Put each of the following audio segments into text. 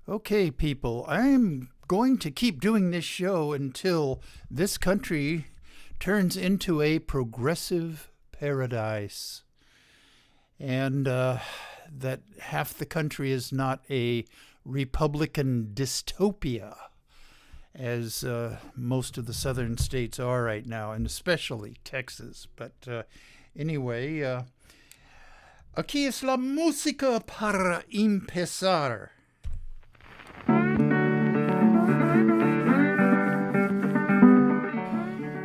Okay, people, I'm going to keep doing this show until this country turns into a progressive paradise. And that half the country is not a Republican dystopia, as most of the southern states are right now, and especially Texas. But anyway, aquí es la música para empezar.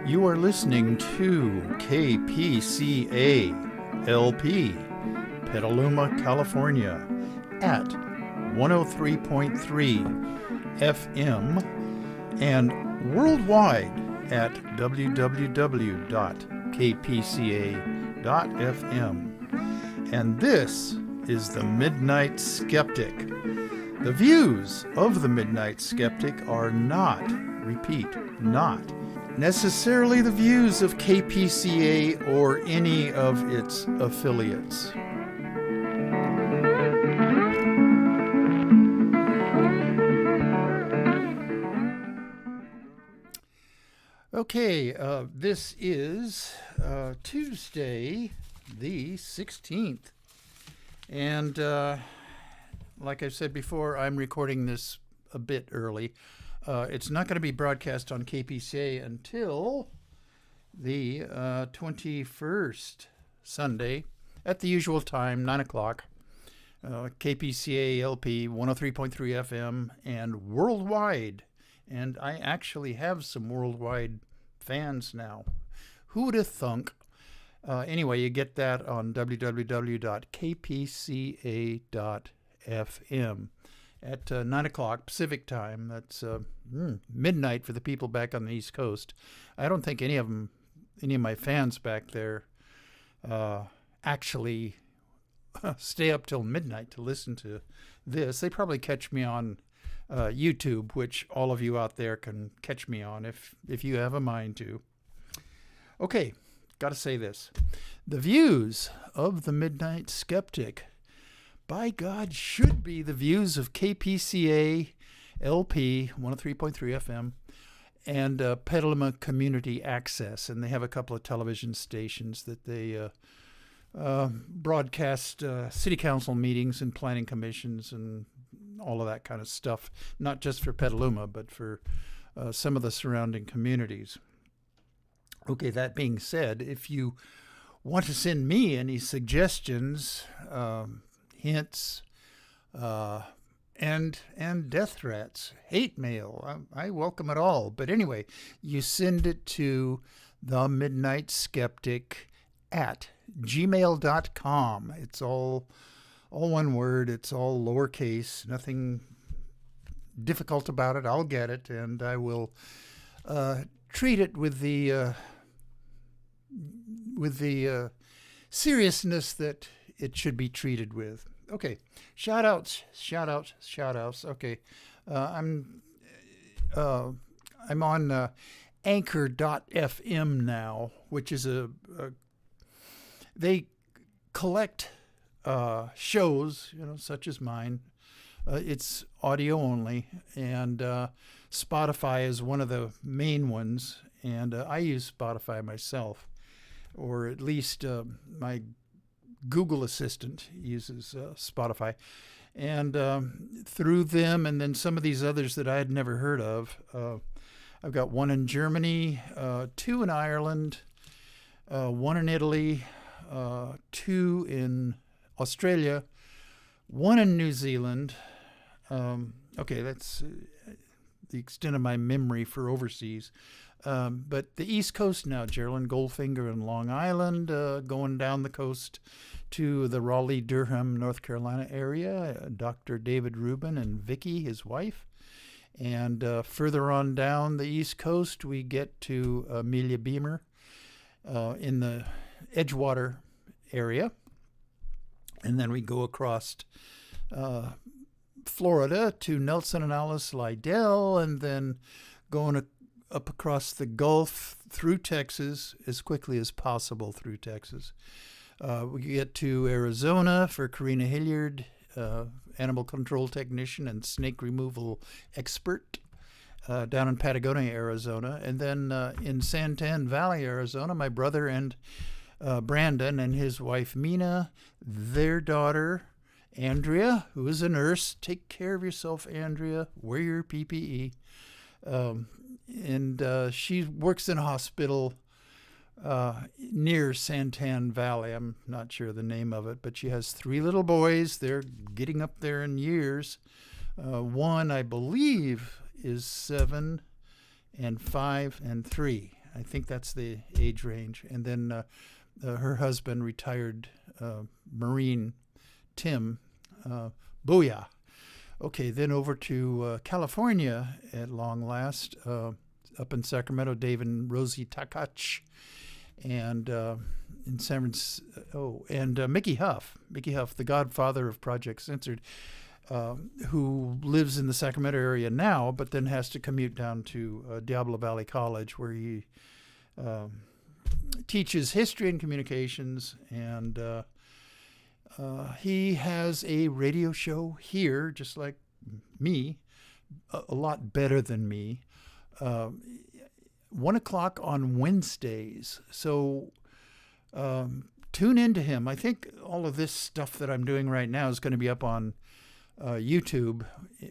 You are listening to KPCA LP, Petaluma, California, at 103.3 FM and worldwide at www.kpca.fm. And this is the Midnight Skeptic. The views of the Midnight Skeptic are not, repeat, not necessarily the views of KPCA or any of its affiliates. Okay, this is Tuesday, the 16th. And like I said before, I'm recording this a bit early. It's not going to be broadcast on KPCA until the 21st, Sunday, at the usual time, 9 o'clock. KPCA LP 103.3 FM and worldwide. And I actually have some worldwide fans now. Who would have thunk? Anyway, you get that on www.kpca.fm. At 9 o'clock Pacific time. That's midnight for the people back on the East Coast. I don't think any of my fans back there actually stay up till midnight to listen to this. They probably catch me on YouTube, which all of you out there can catch me on if you have a mind to. Okay, got to say this. The views of the Midnight Skeptic, by God, should be the views of KPCA LP 103.3 FM and Petaluma Community Access. And they have a couple of television stations that they broadcast city council meetings and planning commissions and all of that kind of stuff, not just for Petaluma, but for some of the surrounding communities. Okay, that being said, if you want to send me any suggestions, hints, and death threats, hate mail, I welcome it all. But anyway, you send it to the Midnight Skeptic at gmail.com. It's all one word. It's all lowercase. Nothing difficult about it. I'll get it, and I will treat it with the seriousness that it should be treated with. Okay, shout outs. Okay, I'm on anchor.fm now, which is they collect shows, such as mine. It's audio only, and Spotify is one of the main ones, and I use Spotify myself, or at least my Google Assistant uses Spotify, and through them, and then some of these others that I had never heard of. I've got one in Germany, two in Ireland, one in Italy, two in Australia, one in New Zealand. Okay, that's the extent of my memory for overseas. But the East Coast now, Geraldine Goldfinger in Long Island, going down the coast to the Raleigh-Durham, North Carolina area, Dr. David Rubin and Vicky, his wife. And further on down the East Coast, we get to Amelia Beamer in the Edgewater area. And then we go across Florida to Nelson and Alice Lydell, and then going up across the Gulf through Texas as quickly as possible through Texas. We get to Arizona for Karina Hilliard animal control technician and snake removal expert down in Patagonia, Arizona. And then in Santan Valley, Arizona, my brother and Brandon and his wife Mina, their daughter Andrea, who is a nurse. Take care of yourself, Andrea. Wear your PPE. And she works in a hospital near Santan Valley. I'm not sure the name of it, but she has 3 little boys. They're getting up there in years. One, I believe, is 7, and 5, and 3. I think that's the age range. And then her husband, retired Marine Tim, booyah. Okay, then over to California at long last, up in Sacramento, Dave and Rosie Takach, and in San Francisco, and Mickey Huff, the godfather of Project Censored, who lives in the Sacramento area now, but then has to commute down to Diablo Valley College, where he teaches history and communications, and he has a radio show here, just like me, a lot better than me. 1 o'clock on Wednesdays. So tune into him. I think all of this stuff that I'm doing right now is going to be up on YouTube,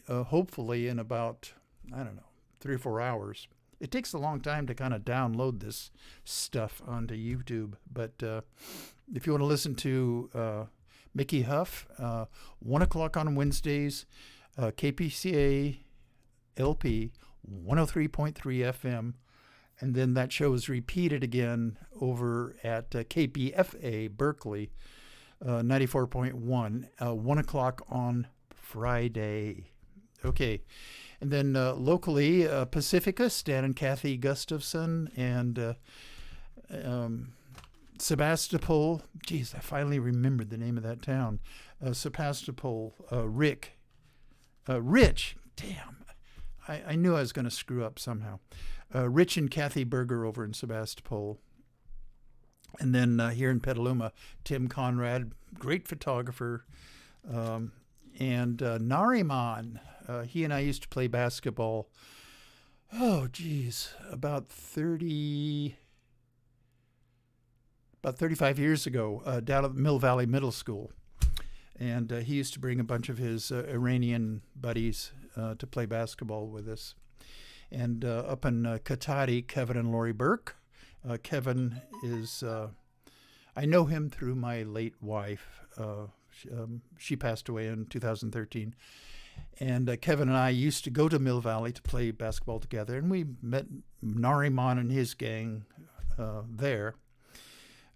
hopefully in about, 3 or 4 hours. It takes a long time to kind of download this stuff onto YouTube. But if you want to listen to Mickey Huff, 1 o'clock on Wednesdays, KPCA LP 103.3 FM, and then that show is repeated again over at KPFA Berkeley 94.1, 1 o'clock on Friday. Okay, and then locally, Pacifica, Stan and Kathy Gustafson, and Sebastopol. Geez, I finally remembered the name of that town. Sebastopol, Rich. Damn. I knew I was going to screw up somehow. Rich and Kathy Berger over in Sebastopol. And then here in Petaluma, Tim Conrad, great photographer. And Nariman, he and I used to play basketball, about 35 years ago, down at Mill Valley Middle School. And he used to bring a bunch of his Iranian buddies to play basketball with us. And up in Katati, Kevin and Lori Burke. Kevin is, I know him through my late wife. She passed away in 2013. And Kevin and I used to go to Mill Valley to play basketball together. And we met Nariman and his gang there.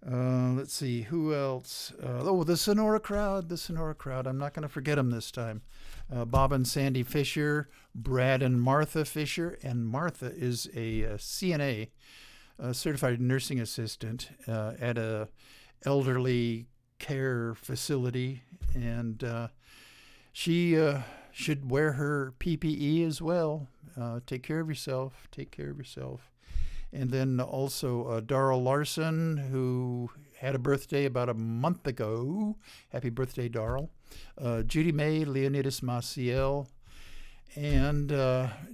Let's see, who else? The Sonora Crowd. I'm not going to forget them this time. Bob and Sandy Fisher, Brad and Martha Fisher, and Martha is a CNA, certified nursing assistant at a elderly care facility, and she should wear her PPE as well. Take care of yourself. And then also Darrell Larson, who had a birthday about a month ago. Happy birthday, Darrell. Judy May, Leonidas Maciel. And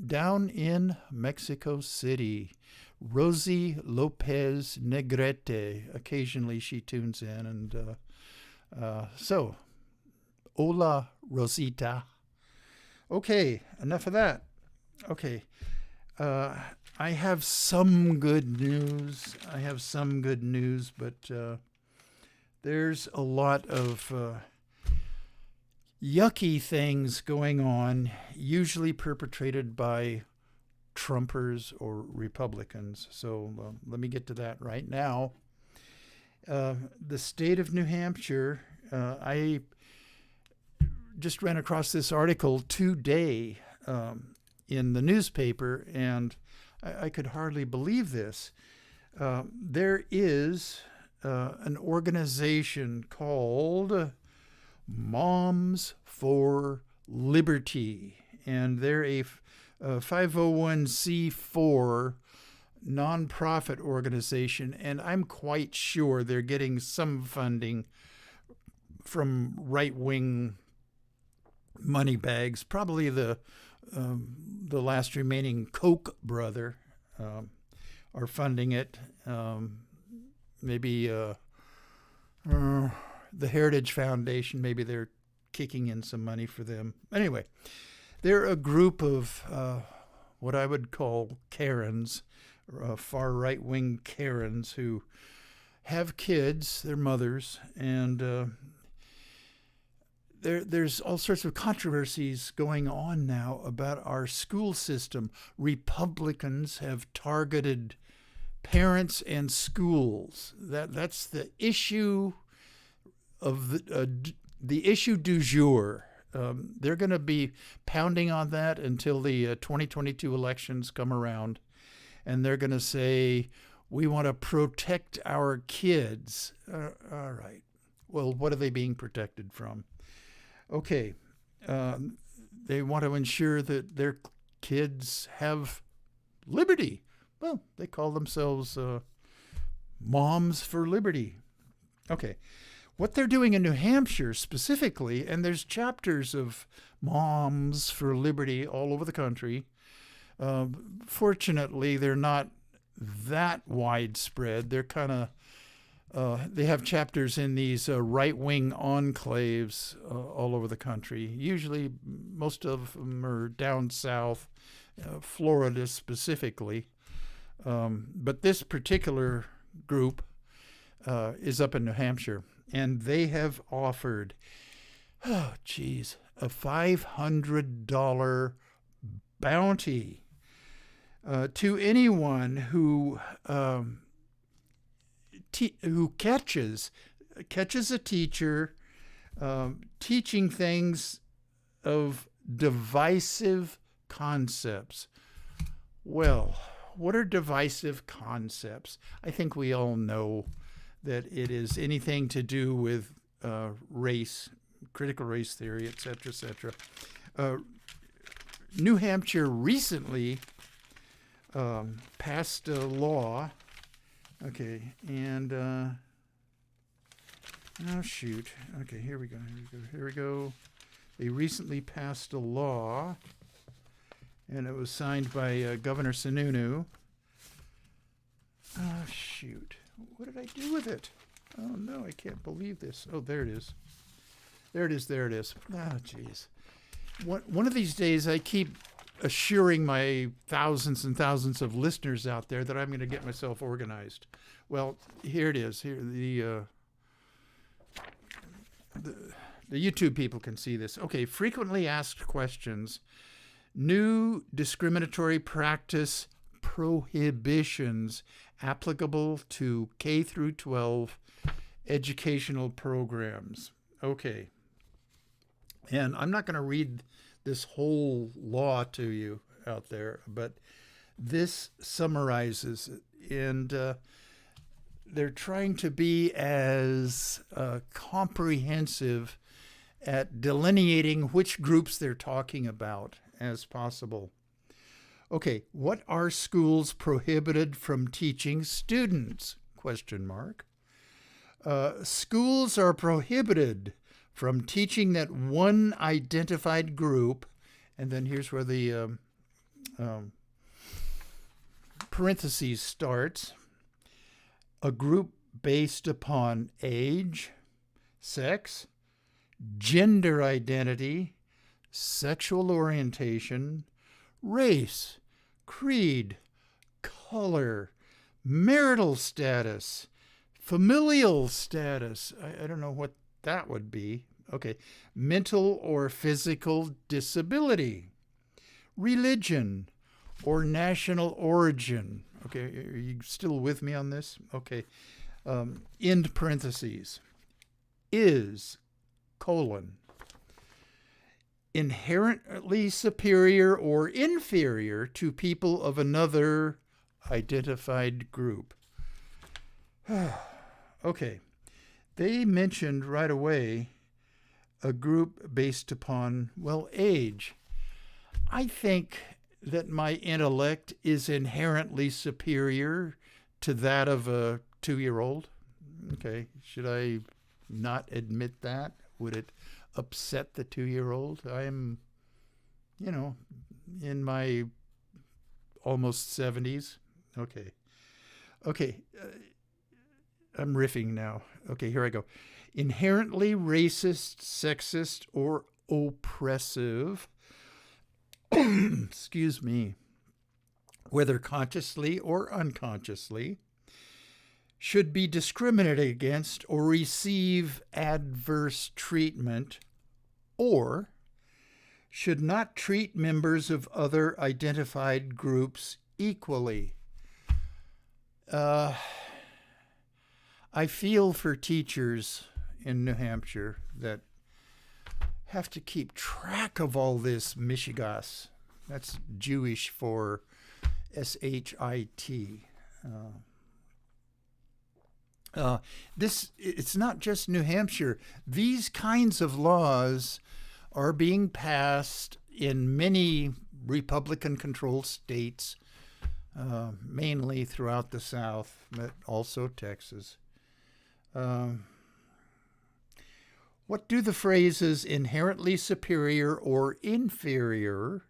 down in Mexico City, Rosie Lopez Negrete. Occasionally she tunes in. And so, hola, Rosita. Okay, enough of that. Okay. I have some good news. But there's a lot of yucky things going on, usually perpetrated by Trumpers or Republicans. So let me get to that right now. The state of New Hampshire, I just ran across this article today in the newspaper, and I could hardly believe this. There is an organization called Moms for Liberty, and they're a 501c4 nonprofit organization, and I'm quite sure they're getting some funding from right-wing money bags. Probably the last remaining Koch brother are funding it. Maybe the Heritage Foundation, maybe they're kicking in some money for them. Anyway, they're a group of what I would call Karens, far right-wing Karens who have kids, they're mothers, and there's all sorts of controversies going on now about our school system. Republicans have targeted parents and schools. That's the issue of the issue du jour. They're going to be pounding on that until the 2022 elections come around, and they're going to say, we want to protect our kids. All right. Well, what are they being protected from? Okay. They want to ensure that their kids have liberty. Well, they call themselves Moms for Liberty. Okay. What they're doing in New Hampshire specifically, and there's chapters of Moms for Liberty all over the country. Fortunately, they're not that widespread. They're kind of, they have chapters in these right-wing enclaves all over the country. Usually, most of them are down south, Florida specifically. But this particular group is up in New Hampshire. And they have offered, a $500 bounty to anyone who catches a teacher teaching things of divisive concepts. Well, what are divisive concepts? I think we all know that it is anything to do with race, critical race theory, et cetera, et cetera. New Hampshire recently passed a law. Okay, and oh shoot. Okay, here we go. They recently passed a law, and it was signed by Governor Sununu. Oh shoot. What did I do with it? Oh no, I can't believe this. Oh, there it is. There it is. Oh, jeez. One of these days, I keep assuring my thousands and thousands of listeners out there that I'm going to get myself organized. Well, here it is. Here, the YouTube people can see this. Okay, frequently asked questions. New discriminatory practice prohibitions applicable to K through 12 educational programs. Okay. And I'm not going to read this whole law to you out there, but this summarizes it. And they're trying to be as comprehensive at delineating which groups they're talking about as possible. Okay, what are schools prohibited from teaching students? Question mark. Schools are prohibited from teaching that one identified group, and then here's where the parentheses starts, a group based upon age, sex, gender identity, sexual orientation, race, creed, color, marital status, familial status. I don't know what that would be. Okay. Mental or physical disability, religion or national origin. Okay. Are you still with me on this? Okay. End parentheses. Is, inherently superior or inferior to people of another identified group. Okay. They mentioned right away a group based upon, well, age. I think that my intellect is inherently superior to that of a 2-year-old. Okay. Should I not admit that? Would it upset the 2-year-old. I'm, in my almost 70s. Okay. Okay. I'm riffing now. Okay, here I go. Inherently racist, sexist, or oppressive, excuse me, whether consciously or unconsciously, should be discriminated against or receive adverse treatment, or should not treat members of other identified groups equally. I feel for teachers in New Hampshire that have to keep track of all this mishigas. That's Jewish for S-H-I-T. It's not just New Hampshire. These kinds of laws are being passed in many Republican-controlled states, mainly throughout the South, but also Texas. What do the phrases inherently superior or inferior,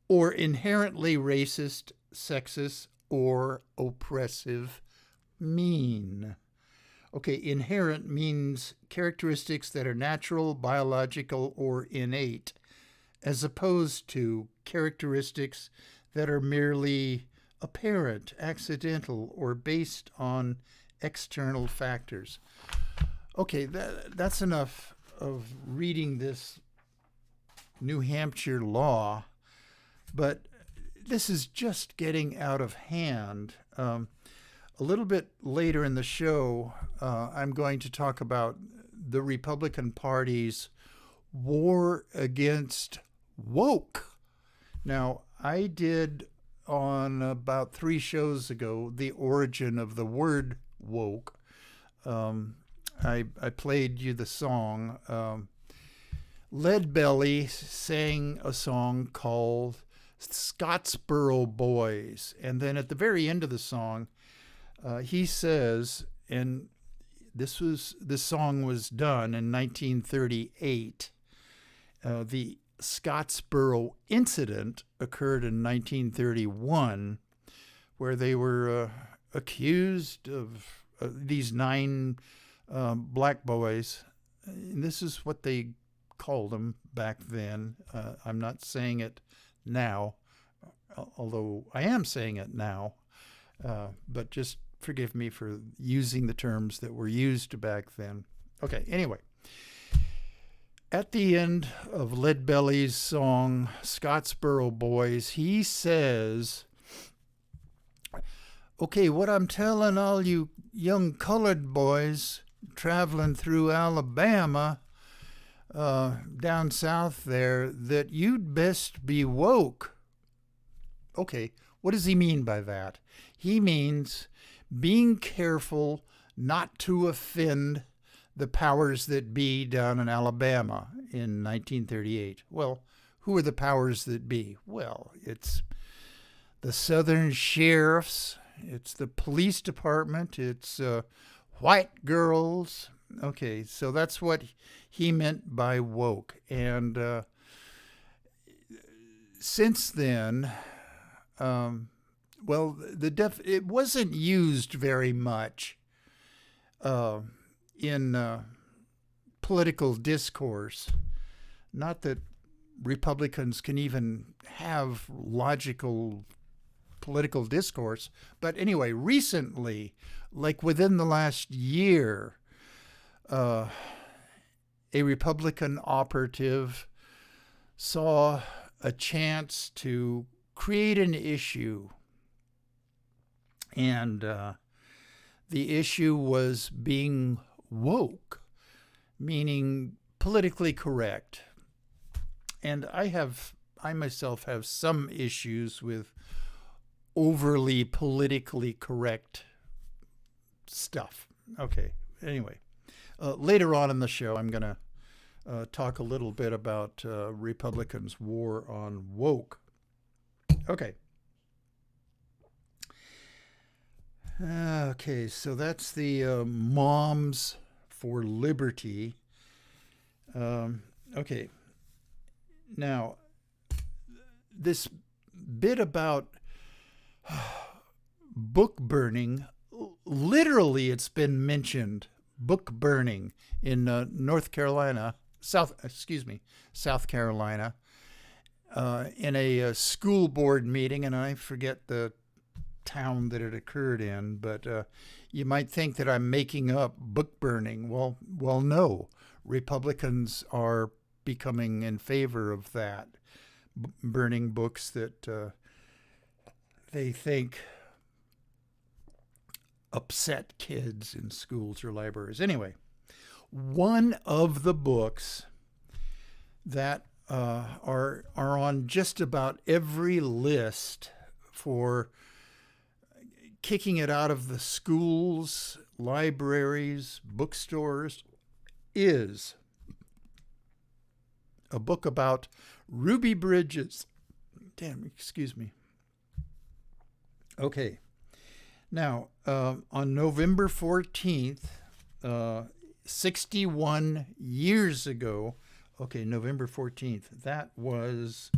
or inherently racist, sexist, or oppressive mean? Okay, inherent means characteristics that are natural, biological, or innate, as opposed to characteristics that are merely apparent, accidental, or based on external factors. Okay, that's enough of reading this New Hampshire law, but this is just getting out of hand. A little bit later in the show, I'm going to talk about the Republican Party's war against woke. Now, I did on about 3 shows ago the origin of the word woke. I played you the song. Leadbelly sang a song called Scottsboro Boys. And then at the very end of the song, he says, and this song was done in 1938. The Scottsboro incident occurred in 1931, where they were accused of these 9 black boys. And this is what they called them back then. I'm not saying it now, although I am saying it now, but just forgive me for using the terms that were used back then. Okay, anyway. At the end of Leadbelly's song, Scottsboro Boys, he says, okay, what I'm telling all you young colored boys traveling through Alabama, down south there, that you'd best be woke. Okay, what does he mean by that? He means being careful not to offend the powers that be down in Alabama in 1938. Well, who are the powers that be? Well, it's the Southern sheriffs, it's the police department, it's white girls. Okay, so that's what he meant by woke. And since then, it wasn't used very much in political discourse. Not that Republicans can even have logical political discourse, but anyway, recently, like within the last year, a Republican operative saw a chance to create an issue, and the issue was being woke, meaning politically correct. And I myself have some issues with overly politically correct stuff. Okay, anyway, later on in the show, I'm going to talk a little bit about Republicans' war on woke. Okay. Okay, so that's the Moms for Liberty. Okay. Now, this bit about book burning, literally, it's been mentioned. Book burning in North Carolina, South Carolina, in a school board meeting, and I forget the town that it occurred in, but you might think that I'm making up book burning. Well, no. Republicans are becoming in favor of that, burning books that they think upset kids in schools or libraries. Anyway, one of the books that are on just about every list for kicking it out of the schools, libraries, bookstores is a book about Ruby Bridges. Excuse me. Okay. Now, on November 14th, 61 years ago, November 14th, that was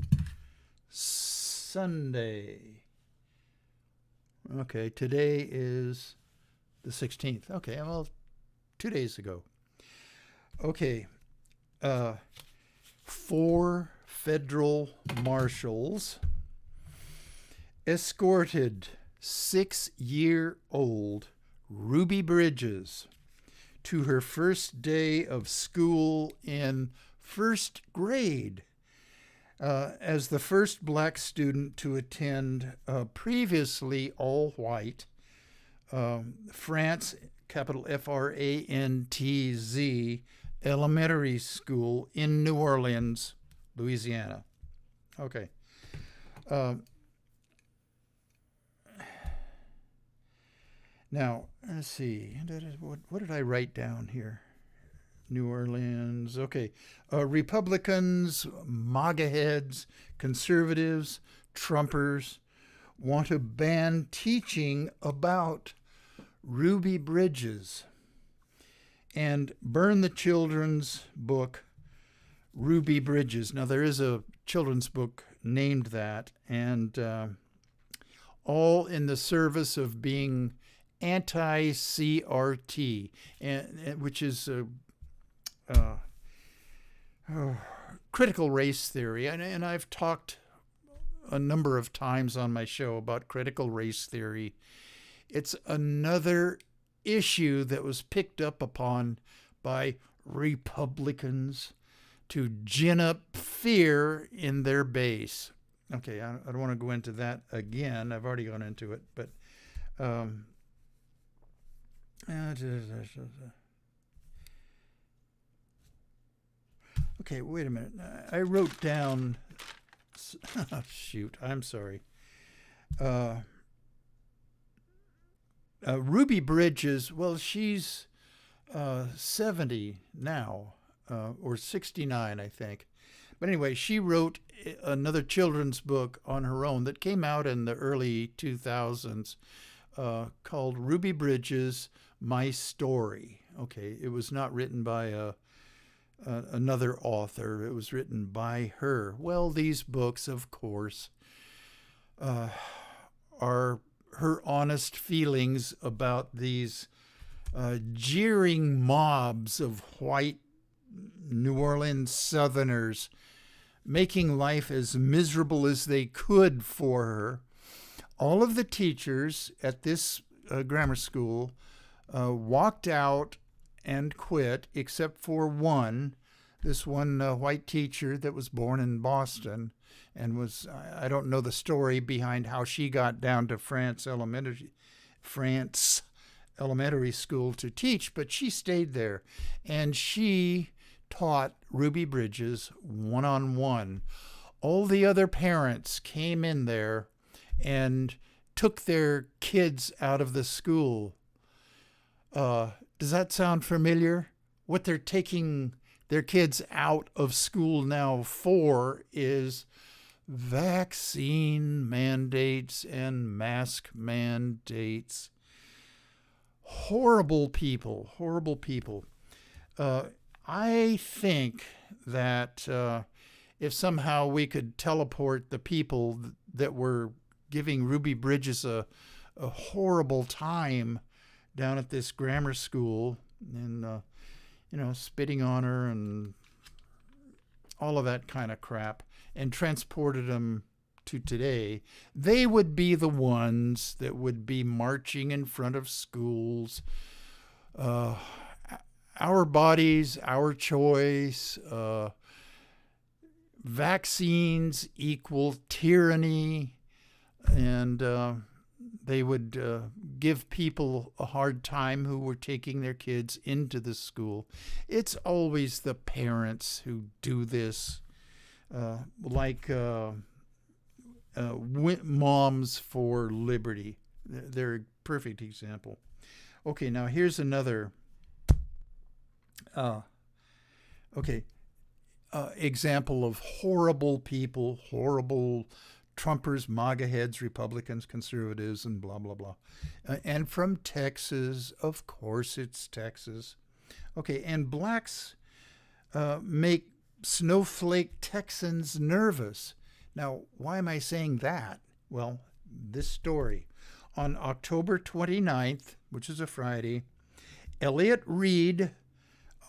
Sunday. Okay, today is the 16th. Okay, well, 2 days ago. Okay, 4 federal marshals escorted 6-year-old Ruby Bridges to her first day of school in first grade as the first black student to attend previously all-white France, capital Frantz, elementary school in New Orleans, Louisiana. Okay. Now, let's see. What did I write down here? New Orleans. Okay. Republicans, MAGA heads, conservatives, Trumpers want to ban teaching about Ruby Bridges and burn the children's book, Ruby Bridges. Now, there is a children's book named that, and all in the service of being anti-CRT, which is critical race theory. And I've talked a number of times on my show about critical race theory. It's another issue that was picked up upon by Republicans to gin up fear in their base. Okay, I don't want to go into that again. I've already gone into it, but okay, wait a minute. I wrote down. Shoot, I'm sorry. Ruby Bridges, well, she's 70 now, or 69, I think. But anyway, she wrote another children's book on her own that came out in the early 2000s called Ruby Bridges, My Story. Okay, it was not written by another author. It was written by her. Well, these books, of course, are her honest feelings about these jeering mobs of white New Orleans Southerners making life as miserable as they could for her. All of the teachers at this grammar school walked out and quit, except for this one white teacher that was born in Boston and was, I don't know the story behind how she got down to France Elementary School to teach, but she stayed there and she taught Ruby Bridges one-on-one. All the other parents came in there and took their kids out of the school. Does that sound familiar? What they're taking their kids out of school now for is vaccine mandates and mask mandates. Horrible people, horrible people. I think that if somehow we could teleport the people that were giving Ruby Bridges a horrible time down at this grammar school and, spitting on her and all of that kind of crap, and transported them to today, they would be the ones that would be marching in front of schools. Our bodies, our choice. Vaccines equal tyranny. And they would give people a hard time who were taking their kids into the school. It's always the parents who do this, like Moms for Liberty. They're a perfect example. Okay, now here's another example of horrible people, horrible Trumpers, MAGA heads, Republicans, conservatives, and blah, blah, blah. And from Texas, of course it's Texas. Okay, and blacks make snowflake Texans nervous. Now, why am I saying that? Well, this story. On October 29th, which is a Friday, Elliot Reed,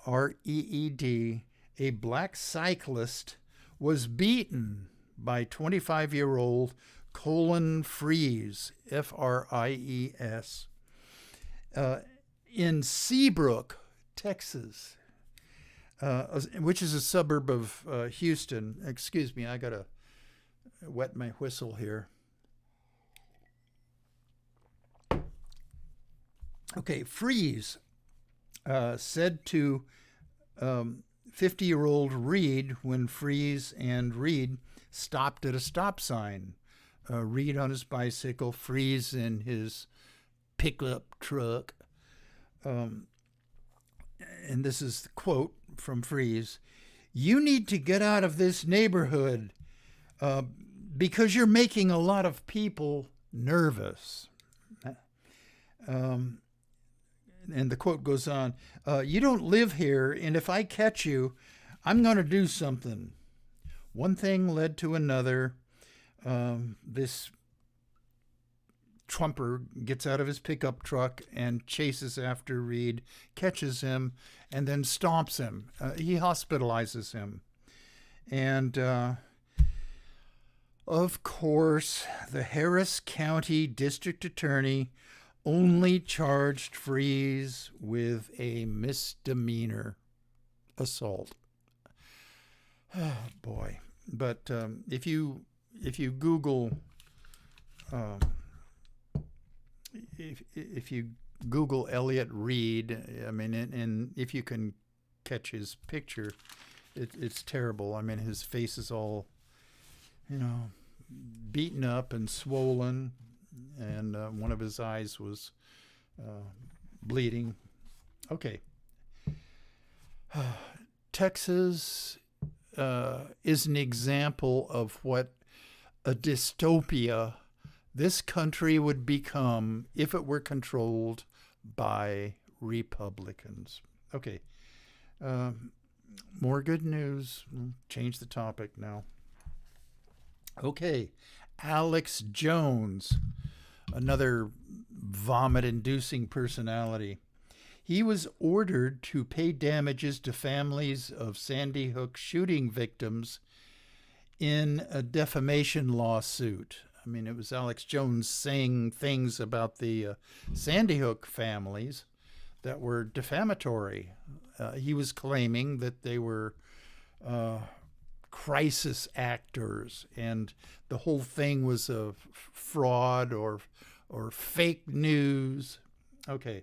R-E-E-D, a black cyclist, was beaten by 25-year-old Colin Fries, F-R-I-E-S, in Seabrook, Texas, which is a suburb of Houston. Excuse me, I got to wet my whistle here. Okay, Fries said to 50-year-old Reed when Fries and Reed stopped at a stop sign. Reed on his bicycle, Fries in his pickup truck. And this is the quote from Fries: "You need to get out of this neighborhood because you're making a lot of people nervous." And the quote goes on, "You don't live here, and if I catch you, I'm going to do something." One thing led to another. This Trumper gets out of his pickup truck and chases after Reed, catches him, and then stomps him. He hospitalizes him. And, of course, the Harris County District Attorney only charged Fries with a misdemeanor assault. Oh, boy. But if you Google if you Google Elliot Reed, I mean, and if you can catch his picture, it's terrible. I mean, his face is all, beaten up and swollen, and one of his eyes was bleeding. Okay. Texas is an example of what a dystopia this country would become if it were controlled by Republicans. Okay. More good news. Change the topic now. Okay. Alex Jones, another vomit-inducing personality. He was ordered to pay damages to families of Sandy Hook shooting victims in a defamation lawsuit. I mean, it was Alex Jones saying things about the Sandy Hook families that were defamatory. He was claiming that they were crisis actors, and the whole thing was a fraud or fake news. Okay.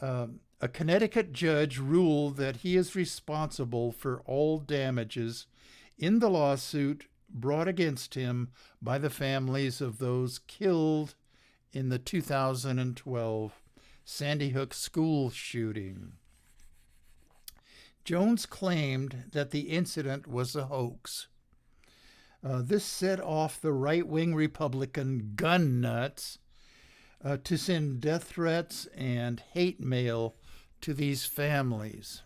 A Connecticut judge ruled that he is responsible for all damages in the lawsuit brought against him by the families of those killed in the 2012 Sandy Hook school shooting. Jones claimed that the incident was a hoax. This set off the right-wing Republican gun nuts to send death threats and hate mail to these families.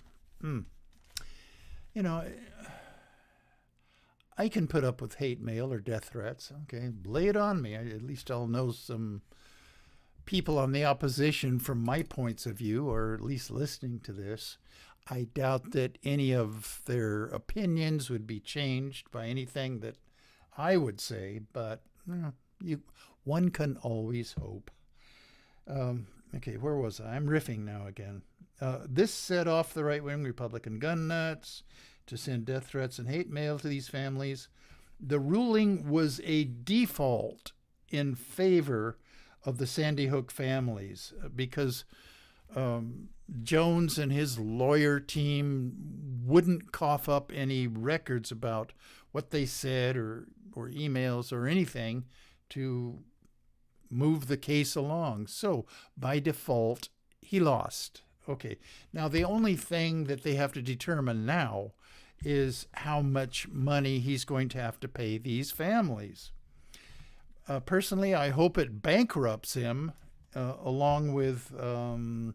you know, I can put up with hate mail or death threats. Okay, lay it on me. At least I'll know some people on the opposition from my points of view, or at least listening to this. I doubt that any of their opinions would be changed by anything that I would say, but one can always hope. Okay, where was I? I'm riffing now again. This set off the right-wing Republican gun nuts to send death threats and hate mail to these families. The ruling was a default in favor of the Sandy Hook families because Jones and his lawyer team wouldn't cough up any records about what they said or emails or anything to move the case along. So by default, he lost. Okay, now the only thing that they have to determine now is how much money he's going to have to pay these families. Personally, I hope it bankrupts him along with, I'm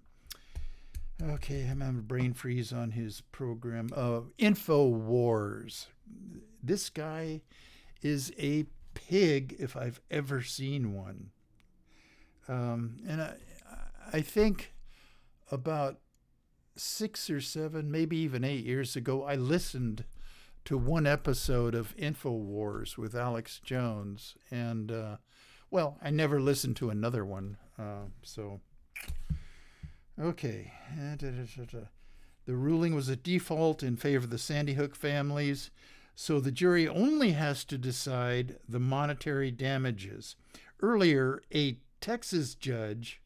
having a brain freeze on his program, InfoWars. This guy is a pig if I've ever seen one. And I think about 6 or 7, maybe even 8 years ago, I listened to one episode of InfoWars with Alex Jones. And, I never listened to another one. Okay. The ruling was a default in favor of the Sandy Hook families. So the jury only has to decide the monetary damages. Earlier, a Texas judge,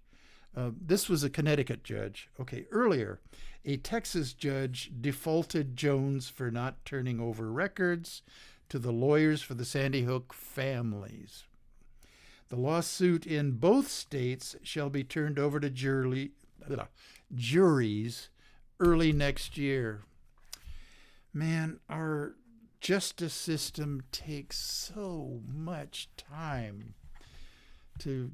this was a Connecticut judge. Okay, earlier, a Texas judge defaulted Jones for not turning over records to the lawyers for the Sandy Hook families. The lawsuit in both states shall be turned over to juries early next year. Man, our justice system takes so much time to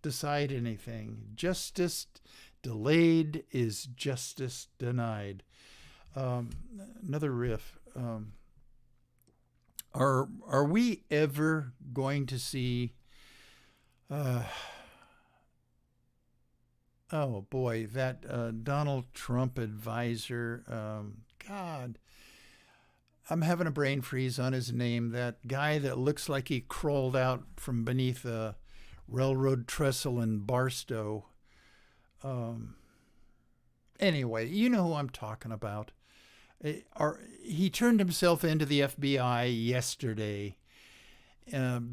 decide anything. Justice delayed is justice denied. Another riff. Are we ever going to see? Oh boy, that Donald Trump advisor. God, I'm having a brain freeze on his name. That guy that looks like he crawled out from beneath a railroad trestle in Barstow. Anyway, you know who I'm talking about. He turned himself into the FBI yesterday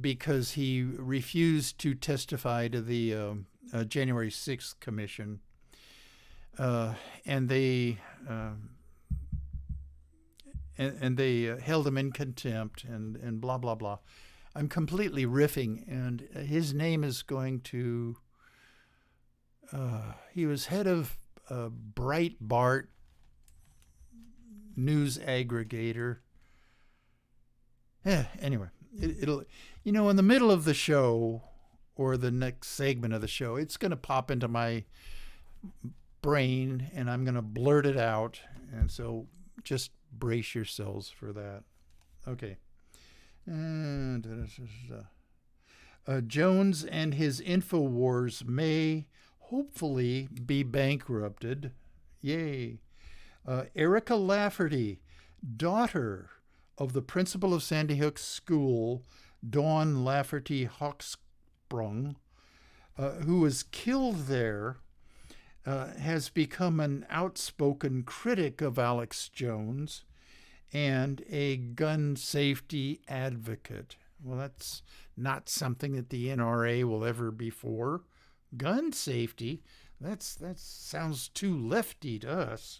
because he refused to testify to the January 6th commission. And they held him in contempt and blah, blah, blah. I'm completely riffing, and his name is going to, he was head of Breitbart news aggregator. Anyway, it'll, in the middle of the show or the next segment of the show, it's going to pop into my brain and I'm going to blurt it out. And so just brace yourselves for that. Okay. Jones and his InfoWars may hopefully be bankrupted. Yay. Erica Lafferty, daughter of the principal of Sandy Hook School, Dawn Lafferty Hochsprung, who was killed there, has become an outspoken critic of Alex Jones and a gun safety advocate. Well, that's not something that the NRA will ever be for. Gun safety, that sounds too lefty to us.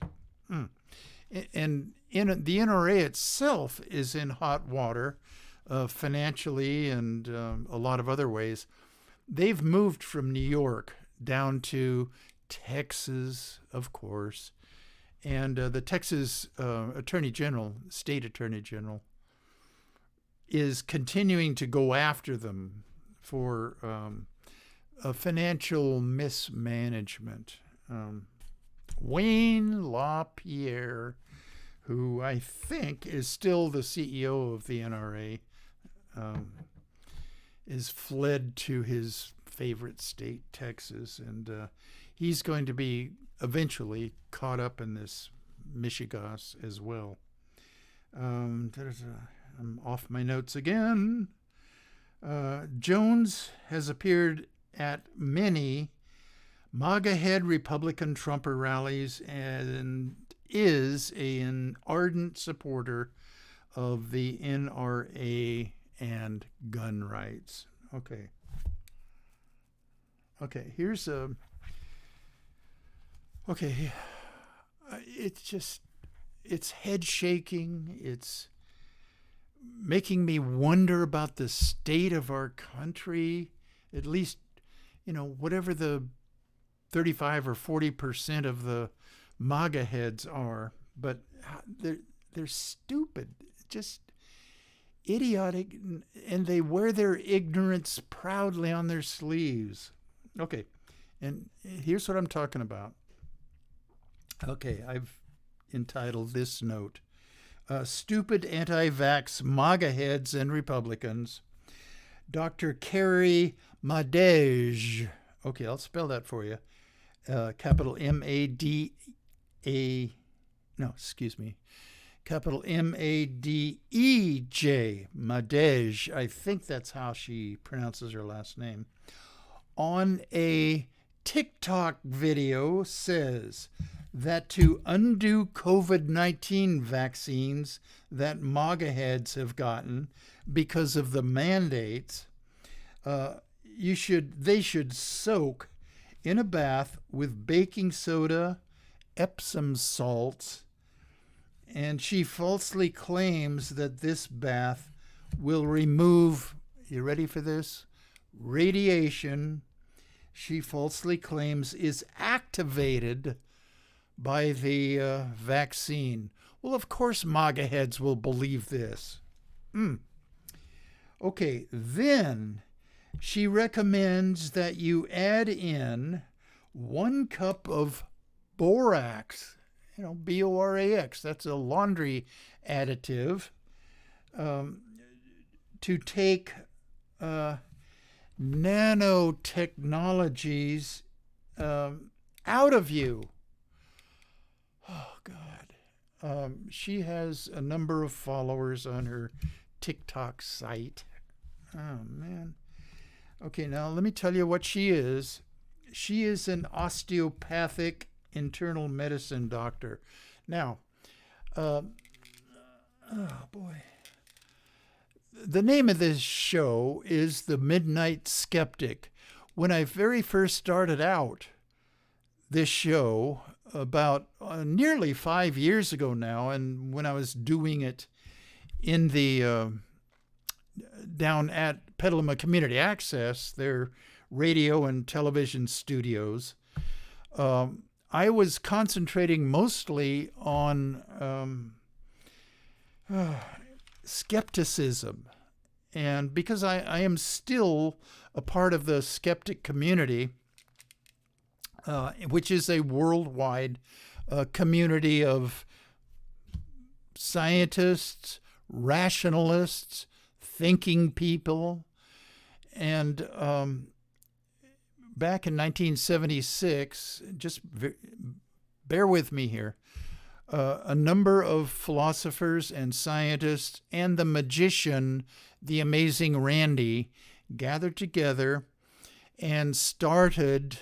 And the NRA itself is in hot water financially and a lot of other ways. They've moved from New York down to Texas, of course. And the Texas Attorney General, State Attorney General, is continuing to go after them for financial mismanagement. Wayne LaPierre, who I think is still the CEO of the NRA, is fled to his favorite state, Texas, and he's going to be eventually caught up in this Michigas as well. I'm off my notes again. Jones has appeared at many MAGA-head Republican Trumper rallies and is an ardent supporter of the NRA and gun rights. Okay, here's a... Okay, it's head shaking. It's making me wonder about the state of our country. At least, whatever the 35 or 40% of the MAGA heads are, but they're stupid, just idiotic, and they wear their ignorance proudly on their sleeves. Okay, and here's what I'm talking about. Okay, I've entitled this note, Stupid Anti-Vax MAGA Heads and Republicans. Dr. Carrie Madej, okay, I'll spell that for you, capital M-A-D-A, capital M-A-D-E-J, Madej, I think that's how she pronounces her last name, on a TikTok video says that to undo COVID-19 vaccines that MAGA heads have gotten because of the mandates, they should soak in a bath with baking soda, Epsom salts, and she falsely claims that this bath will remove, you ready for this? Radiation, she falsely claims, is activated by the vaccine. Well, of course MAGA heads will believe this. Okay, then she recommends that you add in 1 cup of borax, B-O-R-A-X, that's a laundry additive, to take nanotechnologies out of you. Oh, God. She has a number of followers on her TikTok site. Oh, man. Okay, now let me tell you what she is. She is an osteopathic internal medicine doctor. Now, oh, boy. The name of this show is The Midnight Skeptic. When I very first started out this show, about nearly 5 years ago now, and when I was doing it in the down at Petaluma Community Access, their radio and television studios, I was concentrating mostly on skepticism. And because I am still a part of the skeptic community, which is a worldwide community of scientists, rationalists, thinking people. And back in 1976, just bear with me here, a number of philosophers and scientists and the magician, the amazing Randy, gathered together and started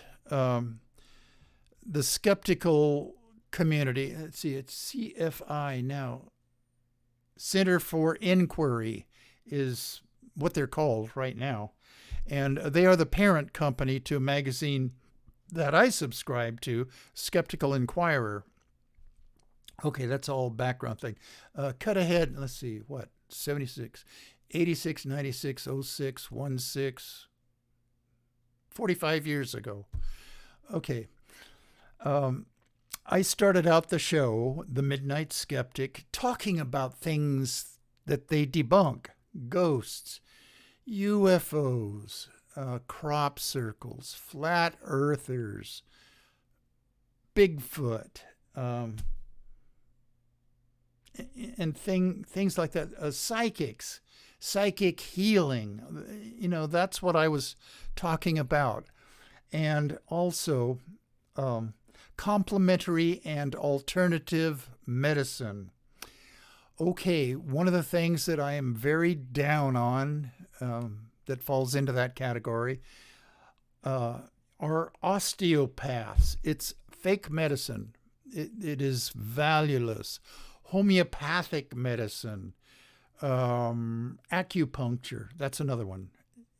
the skeptical community. Let's see, it's CFI now. Center for Inquiry is what they're called right now. And they are the parent company to a magazine that I subscribe to, Skeptical Inquirer. Okay, that's all background thing. Cut ahead, let's see, what, 76, 86, 96, 06, 16, 45 years ago. Okay. I started out the show, The Midnight Skeptic, talking about things that they debunk. Ghosts, UFOs, crop circles, flat earthers, Bigfoot, and things like that. Psychics, psychic healing. That's what I was talking about. And also complementary and alternative medicine. Okay, one of the things that I am very down on that falls into that category are osteopaths. It's fake medicine. It is valueless. Homeopathic medicine, acupuncture. That's another one.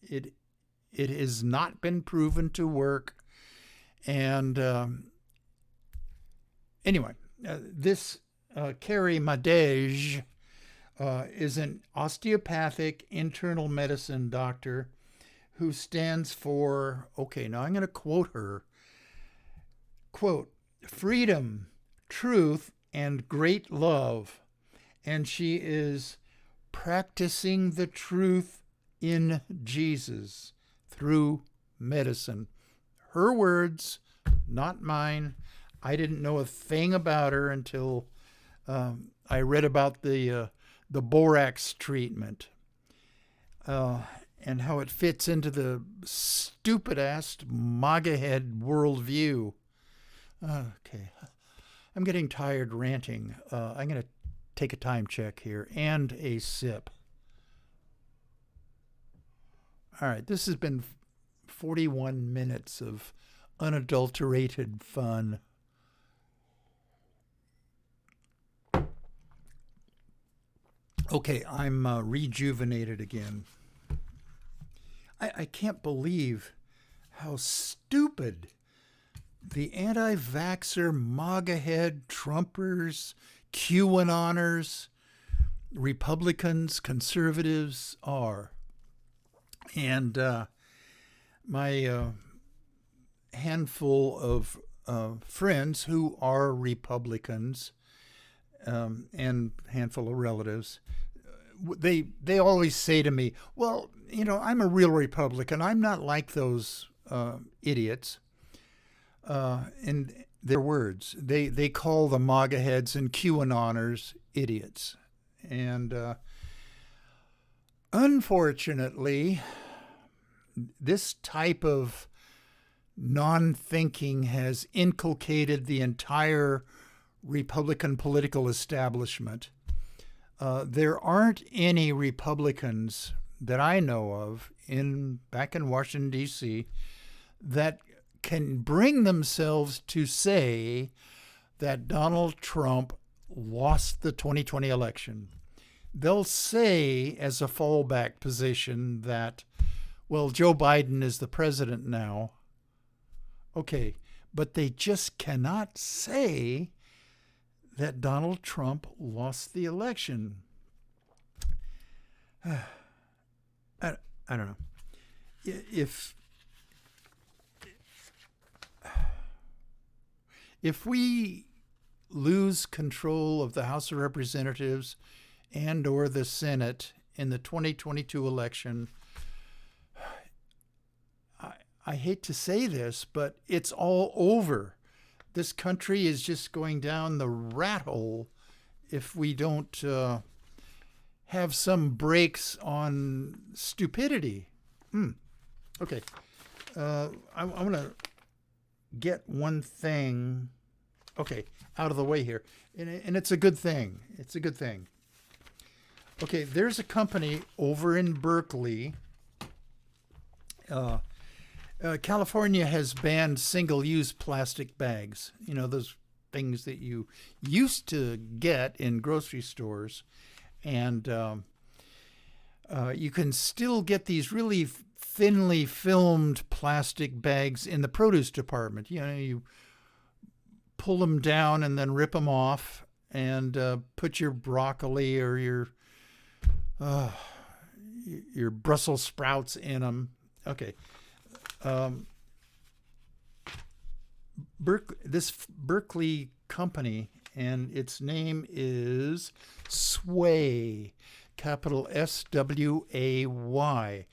It has not been proven to work. And anyway, this Carrie Madej is an osteopathic internal medicine doctor who stands for, okay, now I'm going to quote her, quote, freedom, truth, and great love. And she is practicing the truth in Jesus through medicine. Her words, not mine. I didn't know a thing about her until I read about the borax treatment and how it fits into the stupid-ass MAGA head worldview. Okay, I'm getting tired ranting. I'm going to take a time check here and a sip. All right, this has been 41 minutes of unadulterated fun. Okay, I'm rejuvenated again. I can't believe how stupid the anti-vaxxer, MAGA-head, Trumpers, QAnoners, Republicans, conservatives are. And my handful of friends who are Republicans and handful of relatives, they always say to me, well, I'm a real Republican. I'm not like those idiots. In their words, they call the MAGA heads and QAnoners idiots. And unfortunately, this type of non-thinking has inculcated the entire Republican political establishment. There aren't any Republicans that I know of back in Washington, D.C., that can bring themselves to say that Donald Trump lost the 2020 election. They'll say as a fallback position that, well, Joe Biden is the president now. Okay, but they just cannot say that Donald Trump lost the election. I don't know. If we lose control of the House of Representatives and or the Senate in the 2022 election, I hate to say this, but it's all over. This country is just going down the rat hole if we don't have some brakes on stupidity. Okay. I want to get one thing, out of the way here. And it's a good thing. It's a good thing. Okay, there's a company over in Berkeley. California has banned single-use plastic bags. Those things that you used to get in grocery stores. And you can still get these really thinly filmed plastic bags in the produce department. You pull them down and then rip them off and put your broccoli or your Brussels sprouts in them. Okay. This Berkeley company, and its name is Sway, capital SWAY.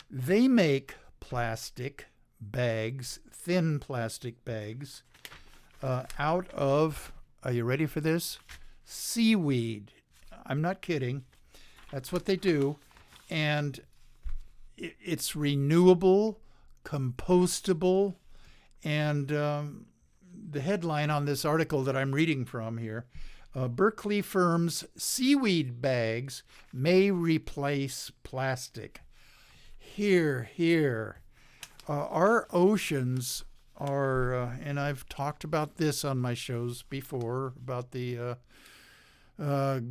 They make plastic bags, thin plastic bags, out of, are you ready for this? seaweed. I'm not kidding. That's what they do. And it's renewable, compostable, and the headline on this article that I'm reading from here, Berkeley firm's seaweed bags may replace plastic. Here. Our oceans are, and I've talked about this on my shows before, about the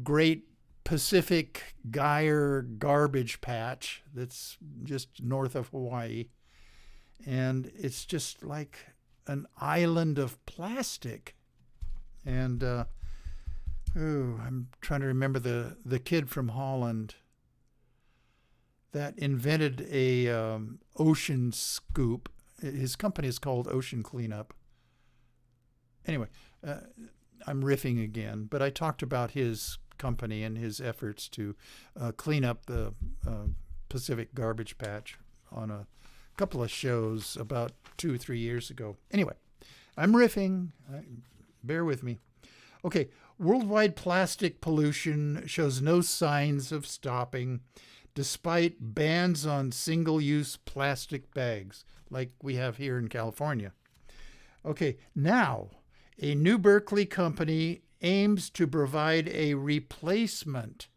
Great Pacific Gyre garbage patch that's just north of Hawaii. And it's just like an island of plastic. And I'm trying to remember the kid from Holland that invented a ocean scoop. His company is called Ocean Cleanup. Anyway, I'm riffing again, but I talked about his company and his efforts to clean up the Pacific garbage patch on a couple of shows about 2 or 3 years ago. Anyway, I'm riffing. Bear with me. Okay, worldwide plastic pollution shows no signs of stopping despite bans on single-use plastic bags like we have here in California. Okay, now a new Berkeley company aims to provide a replacement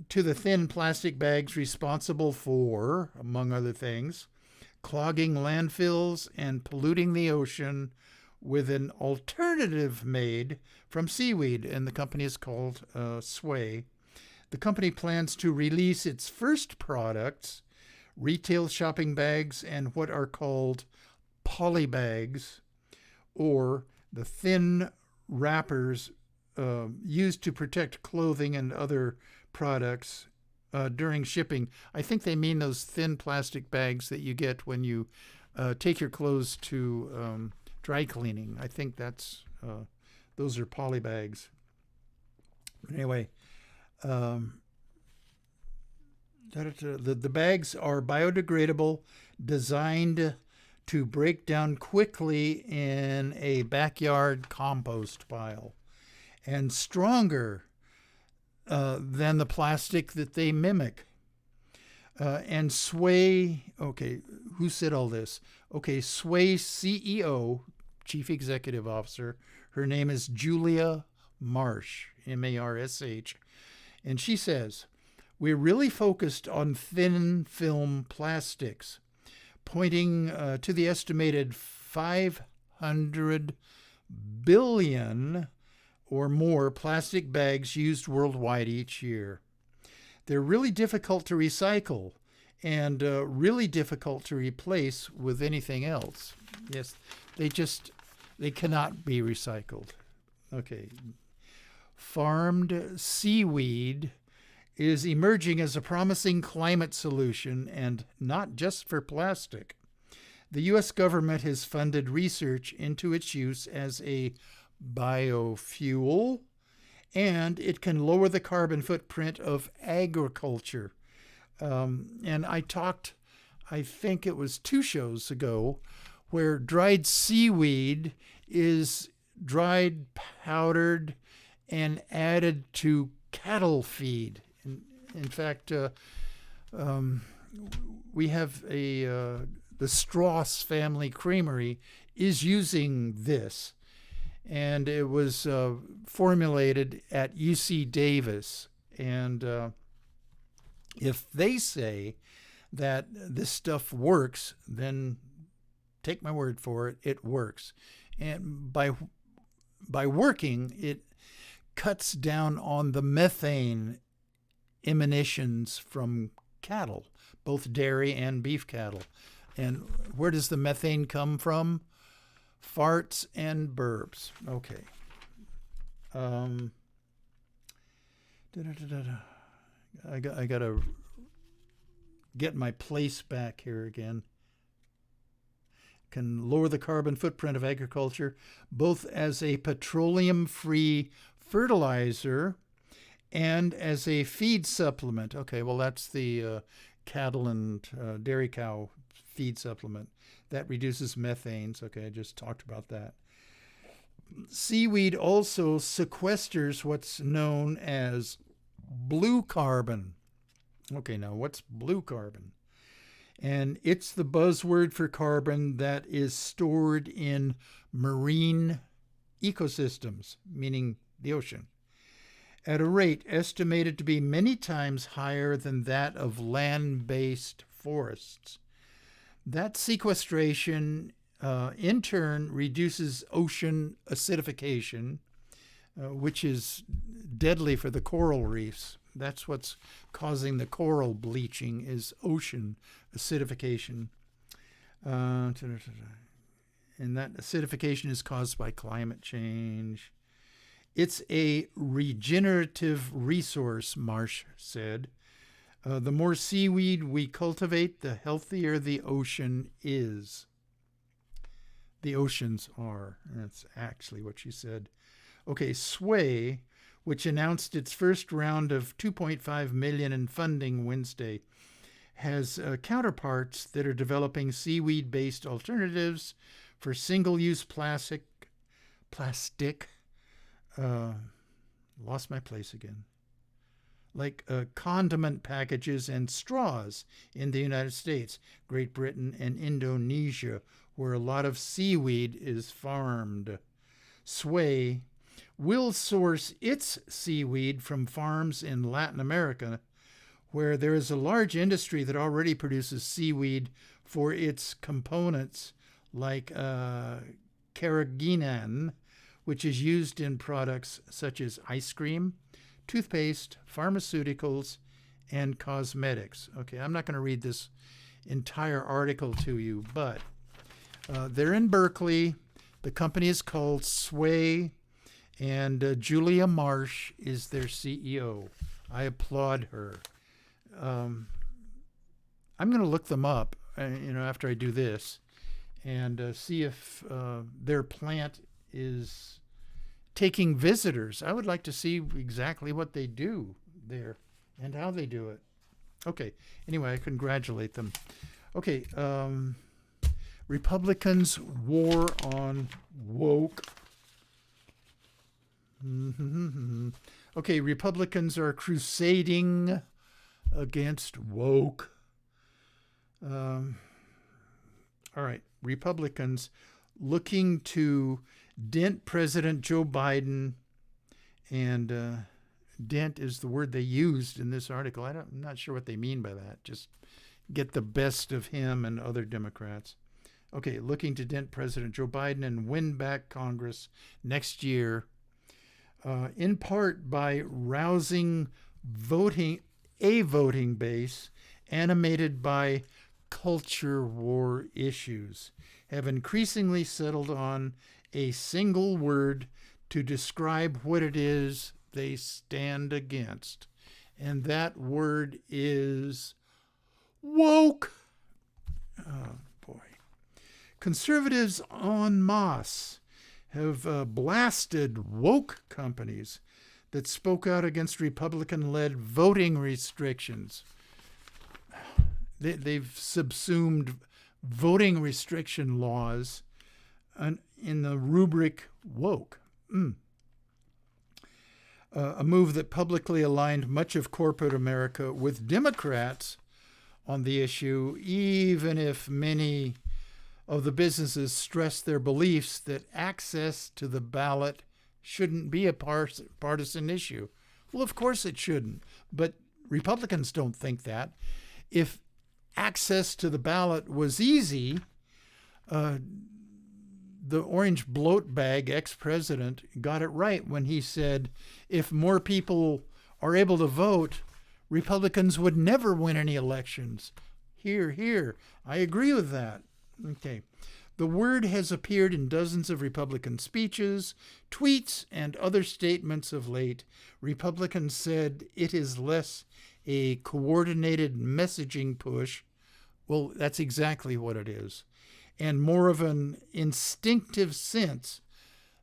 to the thin plastic bags responsible for, among other things, clogging landfills and polluting the ocean with an alternative made from seaweed, and the company is called Sway. The company plans to release its first products, retail shopping bags and what are called polybags, or the thin wrappers used to protect clothing and other products during shipping. I think they mean those thin plastic bags that you get when you take your clothes to dry cleaning. I think those are polybags. Anyway, the bags are biodegradable, designed to break down quickly in a backyard compost pile, and stronger than the plastic that they mimic. And Sway, okay, who said all this? Okay, Sway CEO, Chief Executive Officer, her name is Julia Marsh, Marsh, and she says, "We're really focused on thin film plastics, pointing to the estimated 500 billion or more plastic bags used worldwide each year. They're really difficult to recycle and really difficult to replace with anything else." Yes, they cannot be recycled. Okay. Farmed seaweed is emerging as a promising climate solution, and not just for plastic. The U.S. government has funded research into its use as a biofuel, and it can lower the carbon footprint of agriculture. And I talked, I think it was 2 shows ago, where dried seaweed is dried, powdered, and added to cattle feed. In fact, we have the Strauss family creamery is using this, and it was formulated at UC Davis. And if they say that this stuff works, then take my word for it, it works. And by working, it cuts down on the methane emanations from cattle, both dairy and beef cattle. And where does the methane come from? Farts and burps. Okay. I got to get my place back here again. Can lower the carbon footprint of agriculture, both as a petroleum-free fertilizer and as a feed supplement. Okay, well, that's the cattle and dairy cow feed supplement. That reduces methanes. Okay, I just talked about that. Seaweed also sequesters what's known as blue carbon. Okay, now what's blue carbon? And it's the buzzword for carbon that is stored in marine ecosystems, meaning the ocean, at a rate estimated to be many times higher than that of land-based forests. That sequestration, in turn, reduces ocean acidification, which is deadly for the coral reefs. That's what's causing the coral bleaching, is ocean acidification. And that acidification is caused by climate change. It's a regenerative resource, Marsh said. The more seaweed we cultivate, the healthier the ocean is. The oceans are. That's actually what she said. Okay, Sway, which announced its first round of $2.5 million in funding Wednesday, has counterparts that are developing seaweed-based alternatives for single-use plastic. Lost my place again. Like condiment packages and straws in the United States, Great Britain, and Indonesia, where a lot of seaweed is farmed. Sway will source its seaweed from farms in Latin America, where there is a large industry that already produces seaweed for its components, like carrageenan, which is used in products such as ice cream, toothpaste, pharmaceuticals, and cosmetics. Okay, I'm not going to read this entire article to you, but they're in Berkeley. The company is called Sway, and Julia Marsh is their CEO. I applaud her. I'm going to look them up, after I do this, and see if their plant is taking visitors. I would like to see exactly what they do there and how they do it. Okay, anyway, I congratulate them. Okay, Republicans' war on woke. Okay, Republicans are crusading against woke. All right, Republicans looking to dent President Joe Biden, and dent is the word they used in this article. I'm not sure what they mean by that. Just get the best of him and other Democrats. Okay, looking to dent President Joe Biden and win back Congress next year, in part by rousing a voting base animated by culture war issues, have increasingly settled on a single word to describe what it is they stand against. And that word is woke. Oh, boy. Conservatives en masse have blasted woke companies that spoke out against Republican-led voting restrictions. They've subsumed voting restriction laws in the rubric woke. A move that publicly aligned much of corporate America with Democrats on the issue, even if many of the businesses stress their beliefs that access to the ballot shouldn't be a partisan issue. Well, of course it shouldn't, but Republicans don't think that. If access to the ballot was easy, the orange bloat bag ex-president got it right when he said, if more people are able to vote, Republicans would never win any elections. Hear, hear. I agree with that. Okay. The word has appeared in dozens of Republican speeches, tweets, and other statements of late. Republicans said it is less a coordinated messaging push. Well, that's exactly what it is. And more of an instinctive sense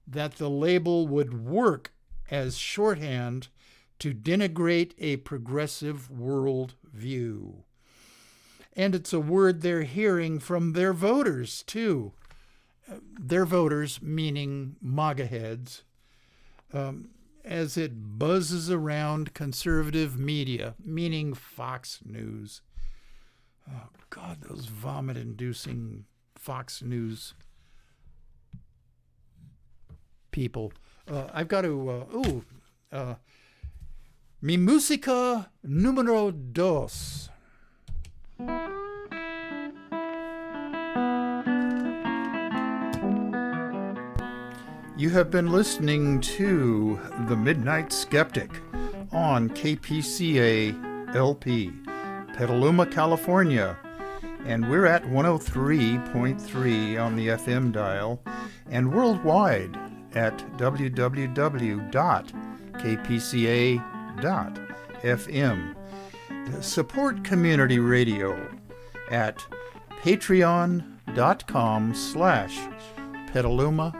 that the label would work as shorthand to denigrate a progressive world view. And it's a word they're hearing from their voters, too. their voters, meaning MAGA heads, as it buzzes around conservative media, meaning Fox News. Oh, God, those vomit-inducing Fox News people. I've got to... mi música número dos. You have been listening to The Midnight Skeptic on KPCA LP, Petaluma, California. And we're at 103.3 on the FM dial and worldwide at www.kpca.fm. Support community radio at patreon.com/Petaluma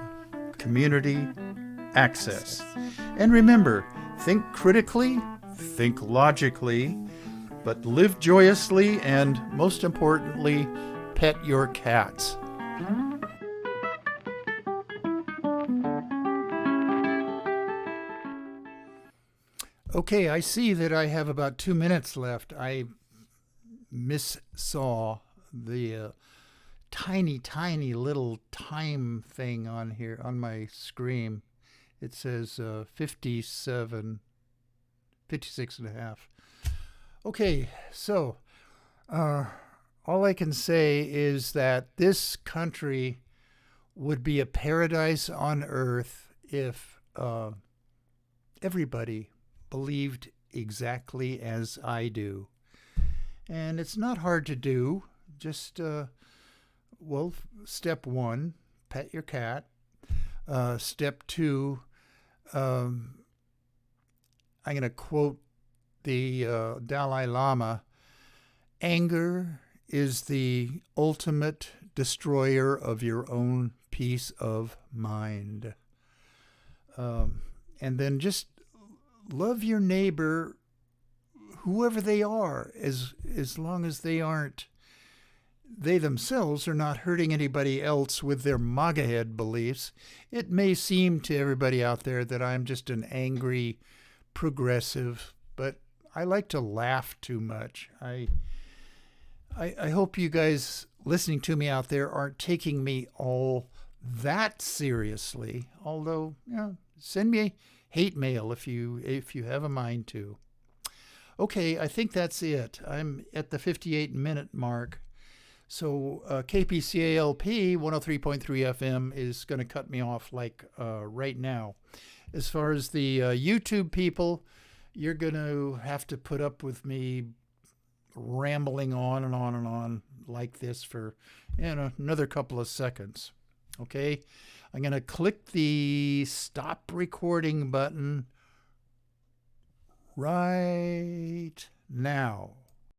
Community Access. And remember, think critically, think logically, but live joyously, and most importantly, pet your cats. Okay, I see that I have about 2 minutes left. I missaw the tiny little time thing on here on my screen. It says 56 and a half. Okay, so all I can say is that this country would be a paradise on earth if everybody believed exactly as I do. And it's not hard to do. Just step one, pet your cat. Step two, I'm going to quote the Dalai Lama: anger is the ultimate destroyer of your own peace of mind. And then just love your neighbor, whoever they are, as long as they themselves are not hurting anybody else with their MAGA head beliefs. It may seem to everybody out there that I'm just an angry progressive, but I like to laugh too much. I hope you guys listening to me out there aren't taking me all that seriously. Although, send me hate mail if you have a mind to. Okay, I think that's it. I'm at the 58-minute mark. So KPCA-LP 103.3 FM is going to cut me off right now. As far as the YouTube people, you're going to have to put up with me rambling on and on and on like this for another couple of seconds. Okay? I'm going to click the stop recording button right now.